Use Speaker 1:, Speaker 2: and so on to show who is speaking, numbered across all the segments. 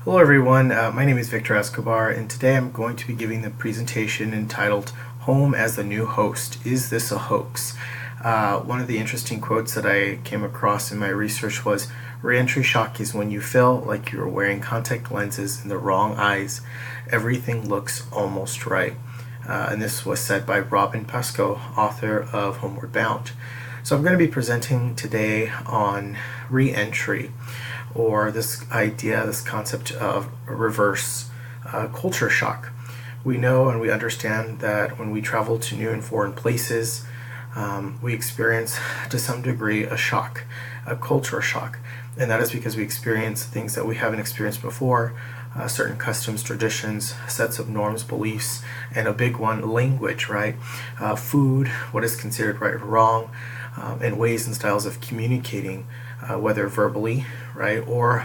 Speaker 1: Hello everyone, my name is Victor Escobar, and today I'm going to be giving the presentation entitled Home as the New Host. Is this a hoax? One of the interesting quotes that I came across in my research was, "Re-entry shock is when you feel like you're wearing contact lenses in the wrong eyes. Everything looks almost right." And this was said by Robin Pascoe, author of Homeward Bound. So I'm going to be presenting today on re-entry, or this idea, this concept of reverse culture shock. We know and we understand that when we travel to new and foreign places, we experience to some degree a shock, a culture shock. And that is because we experience things that we haven't experienced before, certain customs, traditions, sets of norms, beliefs, and a big one, language, right? Food, what is considered right or wrong, and ways and styles of communicating, whether verbally, right, or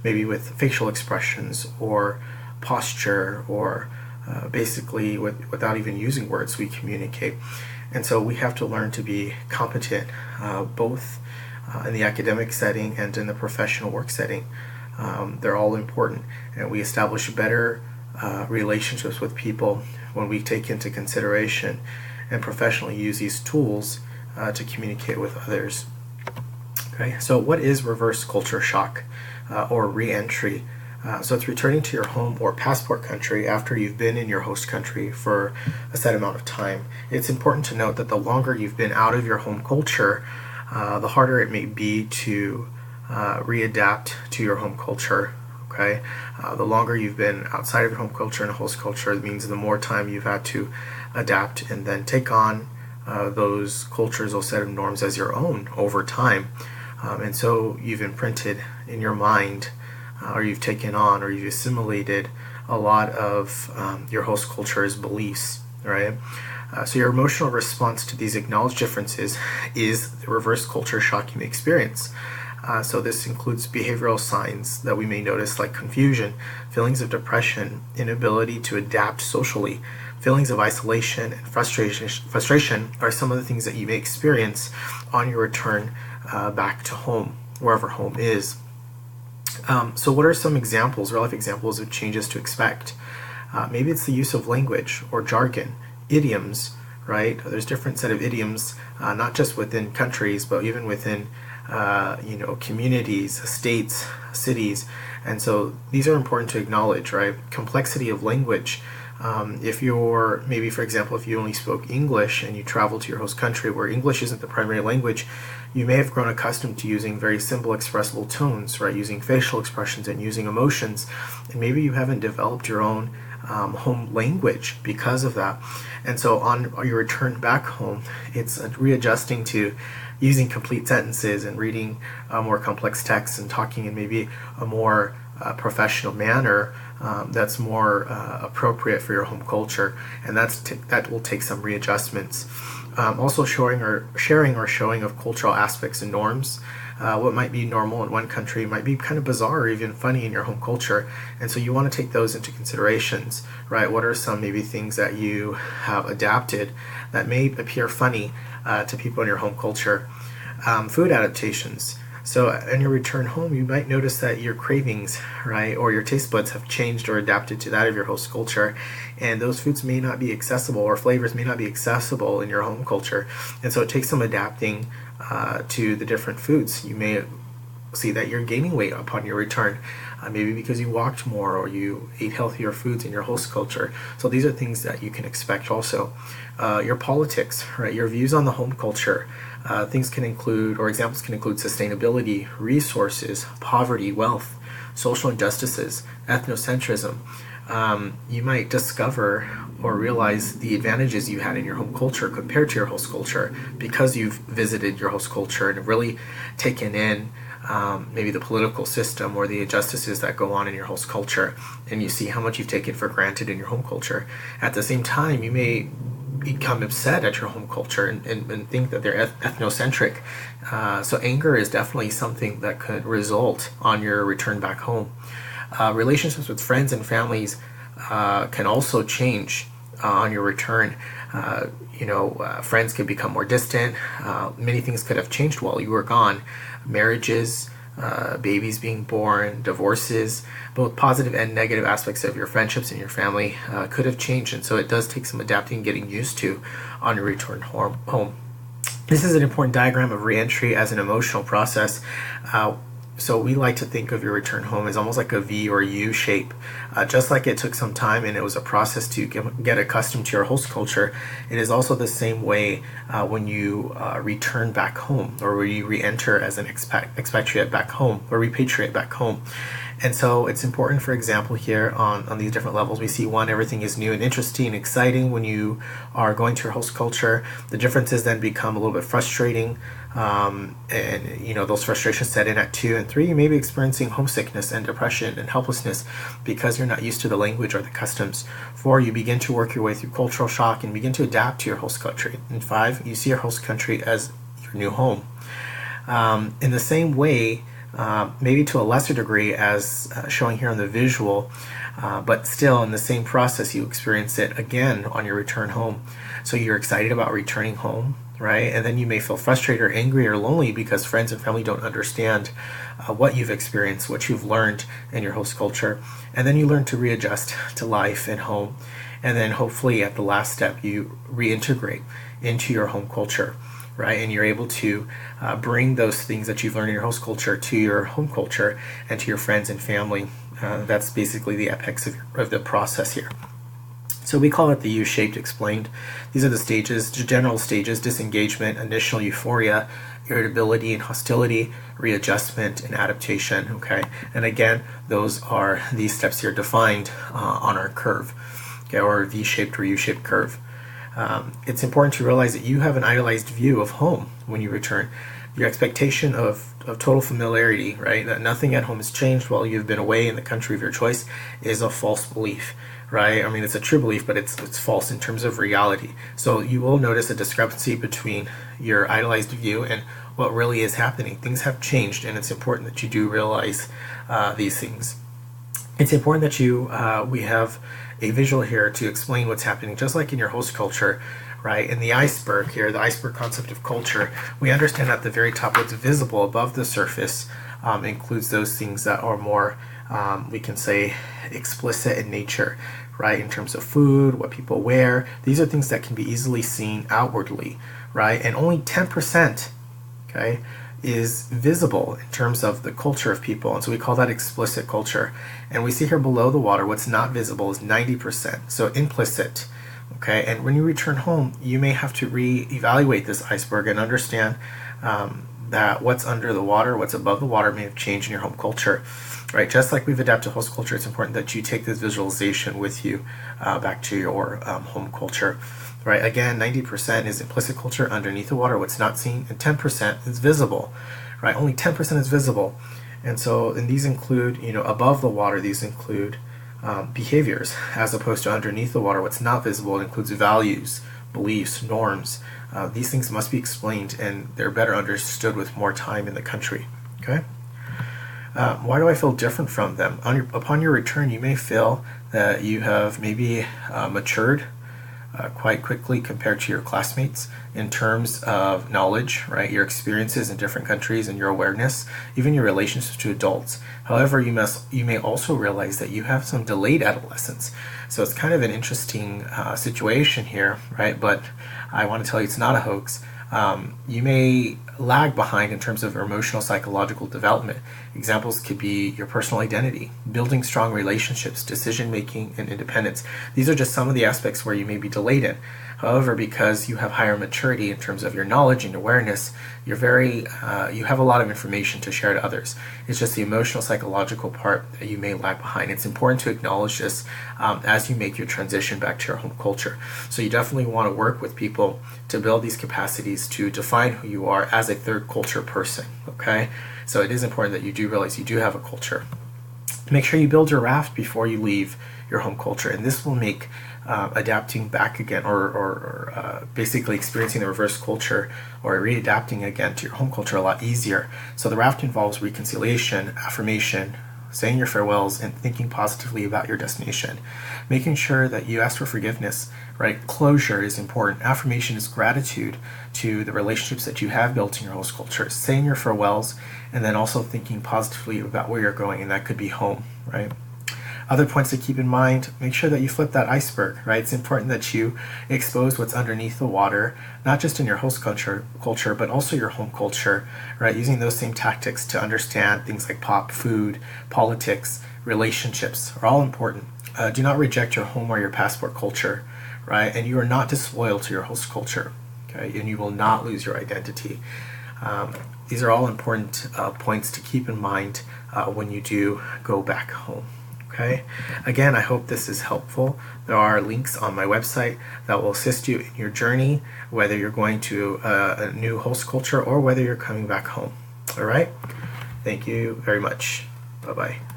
Speaker 1: maybe with facial expressions or posture, or basically without even using words, we communicate. And so we have to learn to be competent, both in the academic setting and in the professional work setting. They're all important, and we establish better relationships with people when we take into consideration and professionally use these tools to communicate with others. Okay, so what is reverse culture shock or re-entry? So it's returning to your home or passport country after you've been in your host country for a set amount of time. It's important to note that the longer you've been out of your home culture, the harder it may be to readapt to your home culture. Okay, the longer you've been outside of your home culture and host culture, it means the more time you've had to adapt and then take on those cultures, those set of norms as your own over time. And so you've imprinted in your mind, or you've taken on, or you've assimilated a lot of your host culture's beliefs, right? So your emotional response to these acknowledged differences is the reverse culture shock you may experience. So this includes behavioral signs that we may notice, like confusion, feelings of depression, inability to adapt socially, feelings of isolation, and frustration are some of the things that you may experience on your return back to home, wherever home is. So what are some examples, real life examples of changes to expect? Maybe it's the use of language or jargon, idioms, right? There's different set of idioms, not just within countries, but even within communities, states, cities. And so these are important to acknowledge, right? Complexity of language. If you're, maybe for example, if you only spoke English and you travel to your host country where English isn't the primary language, you may have grown accustomed to using very simple expressible tones, right? Using facial expressions and using emotions. And maybe you haven't developed your own home language because of that. And so on your return back home, it's readjusting to using complete sentences and reading more complex texts and talking in maybe a more professional manner that's more appropriate for your home culture, and that will take some readjustments. Also sharing or showing of cultural aspects and norms. What might be normal in one country might be kind of bizarre or even funny in your home culture, and so you want to take those into considerations, right? What are some maybe things that you have adapted that may appear funny to people in your home culture? Food adaptations. So on your return home, you might notice that your cravings, right, or your taste buds have changed or adapted to that of your host culture, and those foods may not be accessible, or flavors may not be accessible in your home culture. And so it takes some adapting to the different foods. You may see that you're gaining weight upon your return, maybe because you walked more or you ate healthier foods in your host culture. So these are things that you can expect also. Your politics, right, your views on the home culture. Things can include, or examples can include, sustainability, resources, poverty, wealth, social injustices, ethnocentrism. You might discover or realize the advantages you had in your home culture compared to your host culture because you've visited your host culture and really taken in maybe the political system or the injustices that go on in your host culture, and you see how much you've taken for granted in your home culture. At the same time, you may become upset at your home culture and think that they're ethnocentric. So anger is definitely something that could result on your return back home. Relationships with friends and families can also change on your return. Friends could become more distant. Many things could have changed while you were gone. Marriages, babies being born, divorces, both positive and negative aspects of your friendships and your family could have changed. And so it does take some adapting and getting used to on your return home. This is an important diagram of reentry as an emotional process. So we like to think of your return home as almost like a V or U shape. Just like it took some time and it was a process to get accustomed to your host culture, it is also the same way when you return back home, or when you re-enter as an expatriate back home or repatriate back home. And so it's important, for example, here on these different levels, we see one, everything is new and interesting and exciting when you are going to your host culture. The differences then become a little bit frustrating. And those frustrations set in at 2 and 3. You may be experiencing homesickness and depression and helplessness because you're not used to the language or the customs. 4, you begin to work your way through cultural shock and begin to adapt to your host country. And 5, you see your host country as your new home. In the same way, maybe to a lesser degree as showing here on the visual, but still in the same process you experience it again on your return home. So you're excited about returning home, right? And then you may feel frustrated or angry or lonely because friends and family don't understand what you've experienced, what you've learned in your host culture. And then you learn to readjust to life at home. And then hopefully at the last step, you reintegrate into your home culture, right? And you're able to bring those things that you've learned in your host culture to your home culture and to your friends and family. That's basically the apex of the process here. So we call it the U-shaped explained. These are the stages, general stages: disengagement, initial euphoria, irritability and hostility, readjustment, and adaptation. Okay, and again, these steps here defined on our curve, okay, or V-shaped or U-shaped curve. It's important to realize that you have an idealized view of home when you return. Your expectation of total familiarity, right, that nothing at home has changed while you've been away in the country of your choice, is a false belief, right? I mean, it's a true belief, but it's false in terms of reality. So you will notice a discrepancy between your idealized view and what really is happening. Things have changed, and it's important that you do realize these things. It's important that we have a visual here to explain what's happening, just like in your host culture, right? In the iceberg here, the iceberg concept of culture, we understand at the very top what's visible above the surface includes those things that are more, we can say, explicit in nature, right? In terms of food, what people wear. These are things that can be easily seen outwardly, right? And only 10%, okay, is visible in terms of the culture of people, and so we call that explicit culture. And we see here below the water, what's not visible is 90%, so implicit. Okay, and when you return home, you may have to re-evaluate this iceberg and understand that what's under the water, what's above the water, may have changed in your home culture, right? Just like we've adapted to host culture, it's important that you take this visualization with you back to your home culture, right? Again, 90% is implicit culture underneath the water, what's not seen, and 10% is visible, right? Only 10% is visible, and these include, above the water, these include behaviors, as opposed to underneath the water, what's not visible. It includes values, beliefs, norms. These things must be explained, and they're better understood with more time in the country. Okay. Why do I feel different from them? Upon your return, you may feel that you have maybe matured quite quickly compared to your classmates in terms of knowledge, right? Your experiences in different countries and your awareness, even your relationships to adults. However, you may also realize that you have some delayed adolescence. So it's kind of an interesting situation here, right? But I want to tell you it's not a hoax. You may lag behind in terms of emotional psychological development. Examples could be your personal identity, building strong relationships, decision making, and independence. These are just some of the aspects where you may be delayed in. However, because you have higher maturity in terms of your knowledge and awareness, you have a lot of information to share to others. It's just the emotional psychological part that you may lag behind. It's important to acknowledge this as you make your transition back to your home culture. So you definitely want to work with people to build these capacities to define who you are as a third culture person, okay? So it is important that you do realize you do have a culture. Make sure you build your raft before you leave your home culture, and this will make adapting back again, or basically experiencing the reverse culture or readapting again to your home culture a lot easier. So the raft involves reconciliation, affirmation, saying your farewells, and thinking positively about your destination. Making sure that you ask for forgiveness, right? Closure is important. Affirmation is gratitude to the relationships that you have built in your host culture. Saying your farewells, and then also thinking positively about where you're going, and that could be home, right? Other points to keep in mind, make sure that you flip that iceberg, right? It's important that you expose what's underneath the water, not just in your host culture, but also your home culture, right? Using those same tactics to understand things like pop, food, politics, relationships are all important. Do not reject your home or your passport culture, right? And you are not disloyal to your host culture, okay? And you will not lose your identity. These are all important points to keep in mind when you do go back home. Okay. Again, I hope this is helpful. There are links on my website that will assist you in your journey, whether you're going to a new host culture or whether you're coming back home. All right. Thank you very much. Bye-bye.